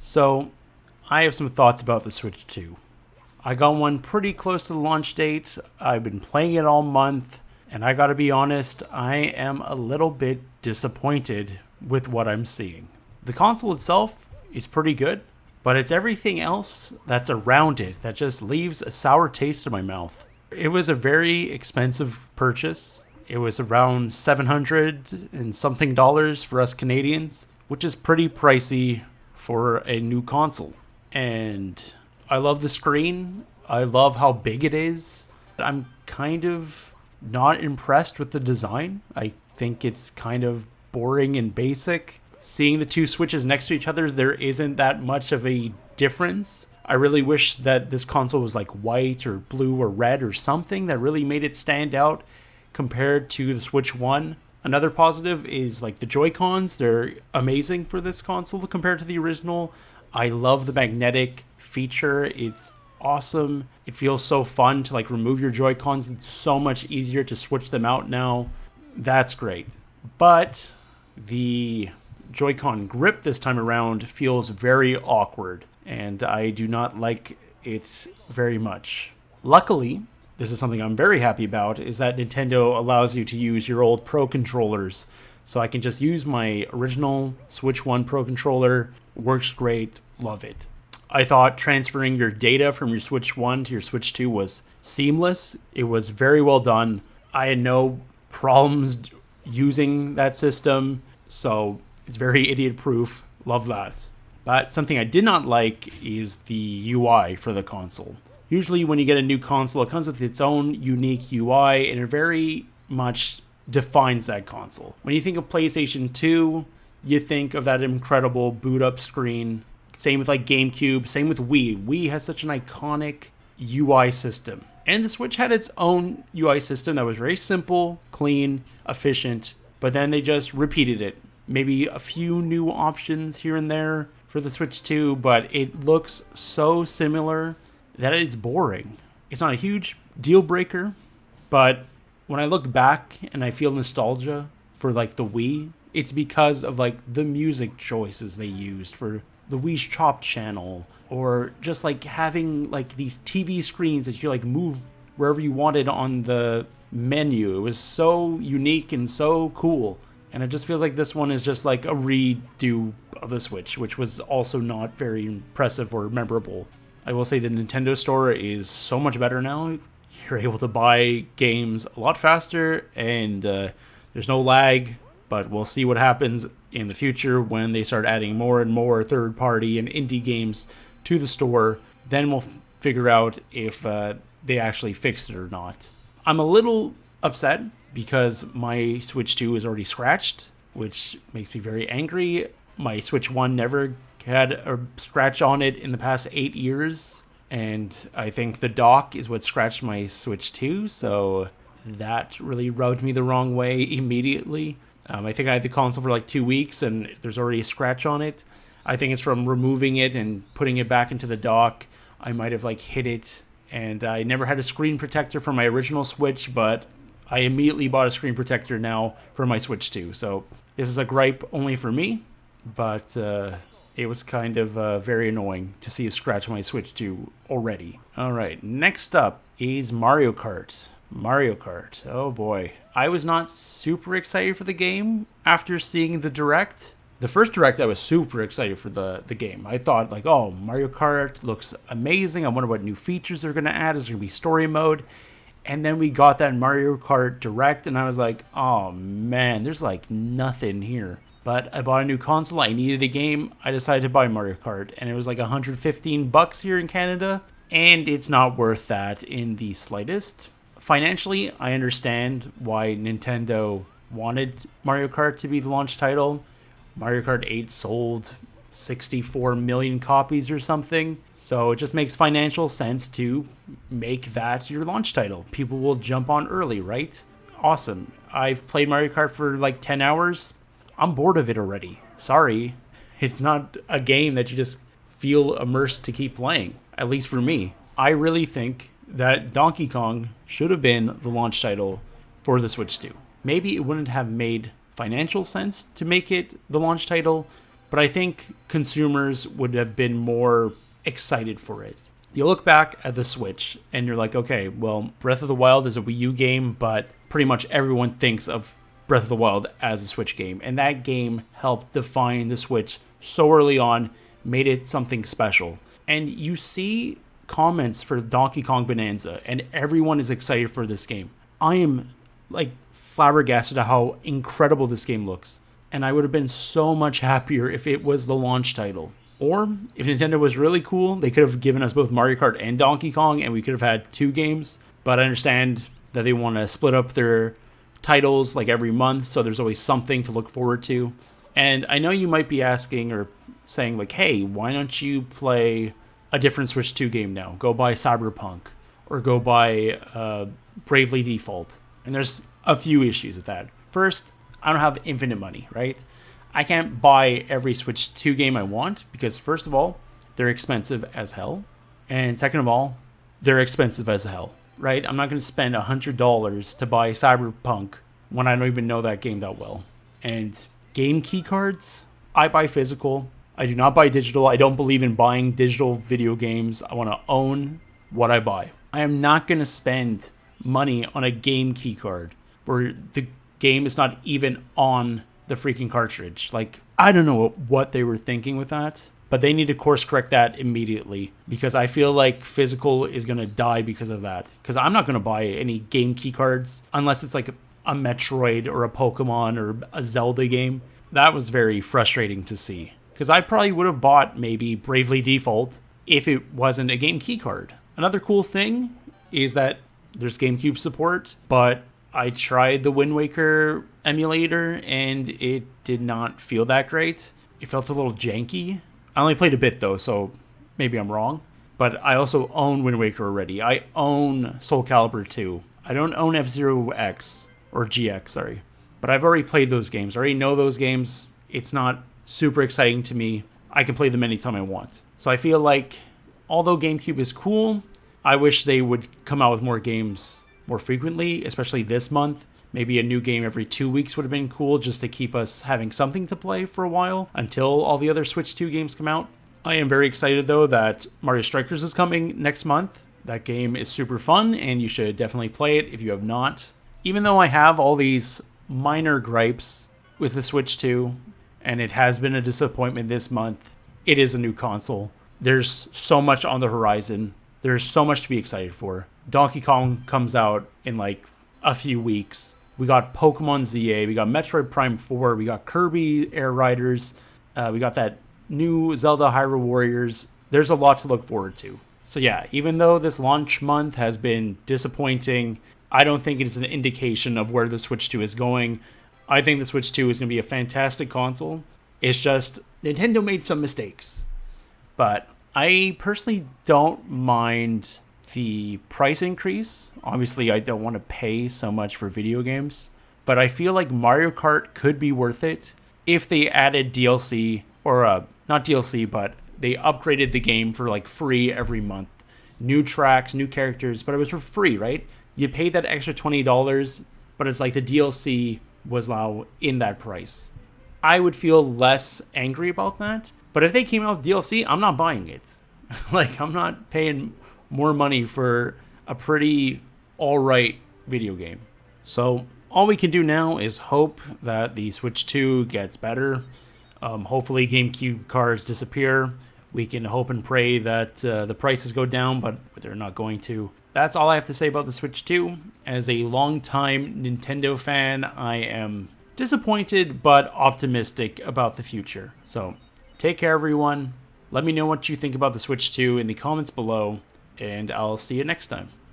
So, I have some thoughts about the Switch 2. I got one pretty close to the launch date. I've been playing it all month, and I gotta be honest, I am a little bit disappointed with what I'm seeing. The console itself is pretty good, but it's everything else that's around it that just leaves a sour taste in my mouth. It was a very expensive purchase. It was around 700 and something dollars for us Canadians, which is pretty pricey for a new console. And I love the screen. I love how big it is. I'm kind of not impressed with the design. I think it's kind of boring and basic. Seeing the two Switches next to each other, there isn't that much of a difference. I really wish that this console was like white or blue or red or something that really made it stand out compared to the Switch 1. Another positive is like the Joy-Cons. They're amazing for this console compared to the original. I love the magnetic feature. It's awesome. It feels so fun to like remove your Joy-Cons. It's so much easier to switch them out now. That's great. But the Joy-Con grip this time around feels very awkward, and I do not like it very much. Luckily, this is something I'm very happy about, is that Nintendo allows you to use your old Pro controllers. So I can just use my original Switch 1 Pro controller. Works great. Love it. I thought transferring your data from your Switch 1 to your Switch 2 was seamless. It was very well done. I had no problems using that system, so it's very idiot-proof. Love that. But something I did not like is the UI for the console. Usually when you get a new console, it comes with its own unique UI, and it very much defines that console. When you think of PlayStation 2, you think of that incredible boot-up screen. Same with like GameCube, same with Wii. Wii has such an iconic UI system. And the Switch had its own UI system that was very simple, clean, efficient, but then they just repeated it. Maybe a few new options here and there for the Switch 2, but it looks so similar that it's boring. It's not a huge deal breaker, but when I look back and I feel nostalgia for like the Wii, it's because of like the music choices they used for the Wii's Chop channel, or just like having like these TV screens that you like move wherever you wanted on the menu. It was so unique and so cool. And it just feels like this one is just like a redo of the Switch, which was also not very impressive or memorable. I will say the Nintendo Store is so much better now. You're able to buy games a lot faster, and there's no lag, but we'll see what happens in the future when they start adding more and more third-party and indie games to the store. Then we'll figure out if they actually fixed it or not. I'm a little upset because my Switch 2 is already scratched, which makes me very angry. My Switch 1 never had a scratch on it in the past 8 years, and I think the dock is what scratched my Switch 2, so that really rubbed me the wrong way immediately. I think I had the console for like 2 weeks, and there's already a scratch on it. I think it's from removing it and putting it back into the dock. I might have like hit it, and I never had a screen protector for my original Switch, but I immediately bought a screen protector now for my Switch 2. So this is a gripe only for me, but it was kind of very annoying to see a scratch on my Switch 2 already. All right, next up is Mario Kart. Mario Kart, oh boy. I was not super excited for the game after seeing the Direct. The first Direct, I was super excited for the game. I thought like, oh, Mario Kart looks amazing. I wonder what new features they're going to add. Is there going to be story mode? And then we got that Mario Kart Direct, and I was like, oh man, there's like nothing here. But I bought a new console. I needed a game. I decided to buy Mario Kart, and it was like $115 here in Canada, and it's not worth that in the slightest. Financially, I understand why Nintendo wanted Mario Kart to be the launch title. Mario Kart 8 sold 64 million copies or something, so it just makes financial sense to make that your launch title. People will jump on early, right? Awesome. I've played Mario Kart for like 10 hours. I'm bored of it already. Sorry. It's not a game that you just feel immersed to keep playing, at least for me. I really think that Donkey Kong should have been the launch title for the Switch 2. Maybe it wouldn't have made financial sense to make it the launch title, but I think consumers would have been more excited for it. You look back at the Switch and you're like, okay, well, Breath of the Wild is a Wii U game, but pretty much everyone thinks of Breath of the Wild as a Switch game. And that game helped define the Switch so early on, made it something special. And you see comments for Donkey Kong Bonanza, and everyone is excited for this game. I am like flabbergasted at how incredible this game looks. And I would have been so much happier if it was the launch title. Or if Nintendo was really cool, they could have given us both Mario Kart and Donkey Kong, and we could have had 2 games. But I understand that they want to split up their titles like every month, so there's always something to look forward to. And I know you might be asking or saying like, hey, why don't you play a different Switch 2 game now? Go buy Cyberpunk or go buy Bravely Default. And there's a few issues with that. First, I don't have infinite money, right? I can't buy every Switch 2 game I want because, first of all, they're expensive as hell. And second of all, they're expensive as hell, right? I'm not going to spend $100 to buy Cyberpunk when I don't even know that game that well. And game key cards, I buy physical. I do not buy digital. I don't believe in buying digital video games. I want to own what I buy. I am not going to spend money on a game key card where the game is not even on the freaking cartridge. Like, I don't know what they were thinking with that, but they need to course correct that immediately because I feel like physical is going to die because of that. Because I'm not going to buy any game key cards unless it's like a Metroid or a Pokemon or a Zelda game. That was very frustrating to see because I probably would have bought maybe Bravely Default if it wasn't a game key card. Another cool thing is that there's GameCube support, but I tried the Wind Waker emulator and it did not feel that great. It felt a little janky. I only played a bit though, so maybe I'm wrong. But I also own Wind Waker already. I own Soul Calibur 2. I don't own F-Zero X or GX, sorry. But I've already played those games. I already know those games. It's not super exciting to me. I can play them anytime I want. So I feel like although GameCube is cool, I wish they would come out with more games more frequently, especially this month. Maybe a new game every 2 weeks would have been cool just to keep us having something to play for a while until all the other Switch 2 games come out. I am very excited though that Mario Strikers is coming next month. That game is super fun and you should definitely play it if you have not. Even though I have all these minor gripes with the Switch 2 and it has been a disappointment this month, it is a new console. There's so much on the horizon. There's so much to be excited for. Donkey Kong comes out in like a few weeks. We got Pokemon ZA, we got Metroid Prime 4, we got Kirby Air Riders, we got that new Zelda Hyrule Warriors. There's a lot to look forward to. So yeah, even though this launch month has been disappointing, I don't think it is an indication of where the Switch 2 is going. I think the Switch 2 is going to be a fantastic console. It's just Nintendo made some mistakes. But I personally don't mind the price increase. Obviously, I don't want to pay so much for video games, but I feel like Mario Kart could be worth it if they added DLC or not DLC, but they upgraded the game for like free every month. New tracks, new characters, but it was for free, right? You paid that extra $20, but it's like the DLC was now in that price. I would feel less angry about that, but if they came out with DLC, I'm not buying it. Like, I'm not paying more money for a pretty alright video game. So all we can do now is hope that the Switch 2 gets better. Hopefully GameCube cards disappear. We can hope and pray that the prices go down, but they're not going to. That's all I have to say about the Switch 2. As a longtime Nintendo fan, I am disappointed but optimistic about the future. So take care, everyone. Let me know what you think about the Switch 2 in the comments below, and I'll see you next time.